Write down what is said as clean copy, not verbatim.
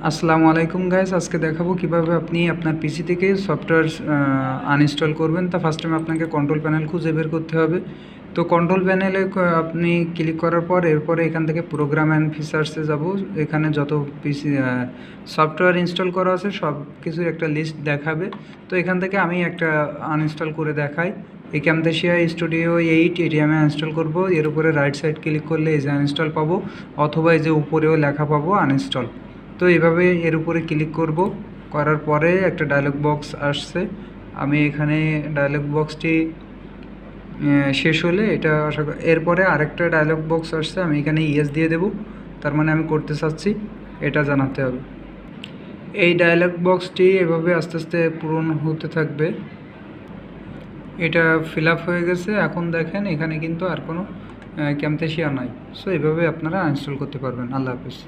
আসসালামু আলাইকুম গাইস, আজকে দেখাবো কিভাবে আপনি আপনার পিসি থেকে সফটওয়্যার আনইনস্টল করবেন। তা ফার্স্ট টাইম আপনাকে কন্ট্রোল প্যানেল খুঁজে বের করতে হবে। তো কন্ট্রোল প্যানেলে আপনি ক্লিক করার পর এরপরে এখান থেকে প্রোগ্রাম অ্যান্ড ফিচার্সে যাব। এখানে যত পিসি সফটওয়্যার ইনস্টল করা আছে সব কিছুর একটা লিস্ট দেখাবে। তো এখান থেকে আমি একটা আনইনস্টল করে দেখাই। এই ক্যামতাশিয়া স্টুডিও 8 এটি আমি ইনস্টল করব। এর উপরে রাইট সাইড ক্লিক করলে এই যে আনইনস্টল পাবো, অথবা এই যে উপরেও লেখা পাবো আনইনস্টল। তো এইভাবে এর উপরে ক্লিক করব, করার পরে একটা ডায়লগ বক্স আসছে। আমি এখানে ডায়লগ বক্সটি শেষ হলে এটা এরপরে আরেকটা ডায়লগ বক্স আসছে, আমি এখানে ইয়েস দিয়ে দেব, তার মানে আমি করতে চাচ্ছি এটা জানাতে হবে। এই ডায়লগ বক্সটি এভাবে আস্তে আস্তে পূরণ হতে থাকবে। এটা ফিল আপ হয়ে গেছে। এখন দেখেন এখানে কিন্তু আর কোনো ক্যামতাশিয়া নাই। সো এভাবে আপনারা ইনস্টল করতে পারবেন। আল্লাহ হাফেজ।